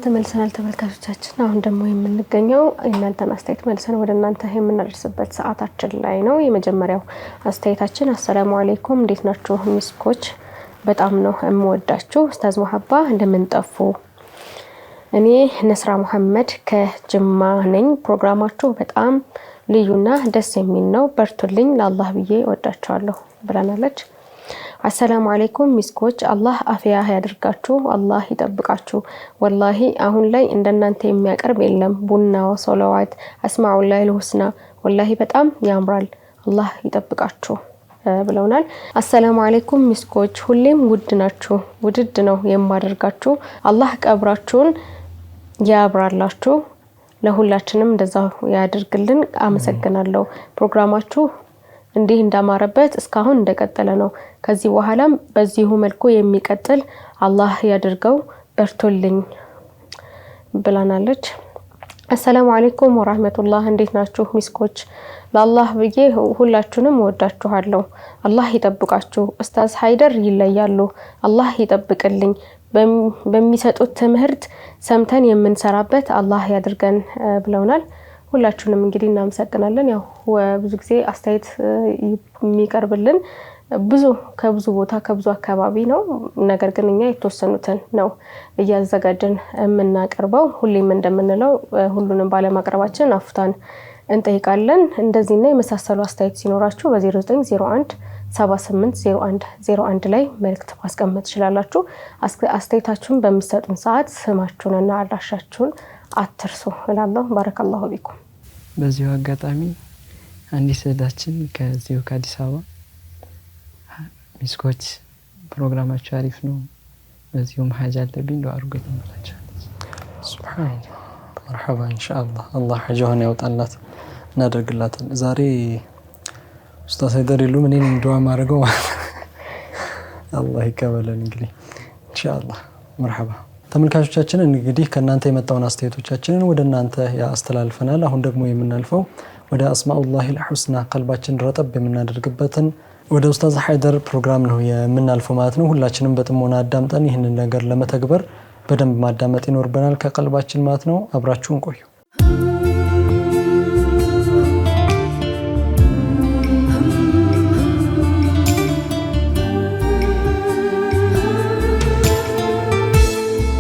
ተመልሰናል ተመልካቾቻችን። አሁን ደግሞ የምንገኘው እናንተን አስተያየት መልሰን ወደ እናንተ የምናደርስበት ሰዓታችን ላይ ነው። የመጀመሪያው አስተያየታችን አሰላሙ አለይኩም እንዴት ናችሁ ሚስኮች? በጣም ነው የምወዳችሁ ኡስታዝ መሐባ እንደምንጠፉ። እኔ ነስራ መሐመድ ከጅማ ነኝ። ፕሮግራማችሁ በጣም ልዩና ደስ የሚል ነው። በርቱልኝ ለአላህ ብዬ ወዳችኋለሁ ብለናለች። አሰላሙ አለይኩም ሚስኮች አላህ አፊያ ያድርጋችሁ አላህ ይጠብቃችሁ። ወላሂ አሁን ላይ እንደናንተ የሚያቀርብ የለም። ቡናው ሶላዋት አስማኡላሂ الحسنى ወላሂ በጣም ያምራል አላህ ይጠብቃችሁ ብለውናል። አሰላሙ አለይኩም ሚስኮች ሁሌም ውድ ናችሁ ውድድ ነው የማደርጋችሁ። አላህ ቀብራችሁን ያብራላችሁ ለሁላችንም እንደዛው ያድርግልን። አመሰግናለሁ። ፕሮግራማችሁ እንዲህ እንዳማረበት እስካሁን እንደቀጠለ ነው። ከዚህ በኋላም በዚሁ መልኩ የሚቀጥል አላህ ያድርገው በርቱልኝ ብለናለች። አሰላሙ አለይኩም ወራህመቱላህ እንዴት ናችሁ ሚስኮች? ለአላህ ብዬ ሁላችሁንም ወዳችኋለሁ አላህ ይጠብቃችሁ። ኡስታዝ ሃይደር ይለያሉ አላህ ይጠብቅልኝ። በሚሰጡት ትምህርት ሰምተን የምንሰራበት አላህ ያድርገን ብለውናል። ሁላችሁንም እንግዲህ እናመሰግናለን። ያው ብዙ ጊዜ አስተያየት የሚቀርብልን ከብዙ ቦታ ከብዙ አካባቢ ነው። ነገር ግን እኛ የተወሰኑትን ነው እያዘጋጀን የምናቀርበው። ሁሌም እንደምንለው ሁሉንም ባለማቅረባችን አፍታን እንጠይቃለን። እንደዚህና የመሳሰሉ አስተያየት ሲኖራችሁ በ0901 780101 ላይ መልእክት ማስቀመጥ ትችላላችሁ። አስተያየታችሁን በሚሰጡን ሰዓት ስማችሁንና አድራሻችሁን አትርሱ እላለሁ። ባረከላሁ ቢኩም። በዚሁ አጋጣሚ አንዲት እህታችን ከዚሁ ከአዲስ አበባ ሚስኮች ፕሮግራማችሁ አሪፍ ነው በዚሁም ሀጃ አለብኝ ዱዓ አድርጉልኝ ብላችኋለች። ሱብሃንአላህ መርሐባ ኢንሻአላህ አላህ ሀጃውን ያውጣላት እናደርግላታለን። ዛሬ ኡስታዝ ሃይደር ይሉ ምን ዱዓ ማድረገው አላህ ይቀበለን እንግዲህ ኢንሻአላህ። መርሐባ ተመልካቾቻችን እንግዲህ ከናንተ የመጣውን አስተያየቶቻችንን ወደ እናንተ ያስተላልፈናል። አሁን ደግሞ የምናልፈው ወደ አስማኡላሂ الحسنى ቀልባችን ረጠብ የምናደርግበትን ወደ ኡስታዝ ሃይደር ፕሮግራም ነው የምናልፈው ማለት ነው። ሁላችንም በጥሞና አዳምጠን ይህንን ነገር ለመተግበር በደንብ ማዳመጥ ይኖርብናል ከቀልባችን ማለት ነው። አብራችሁን ቆዩ።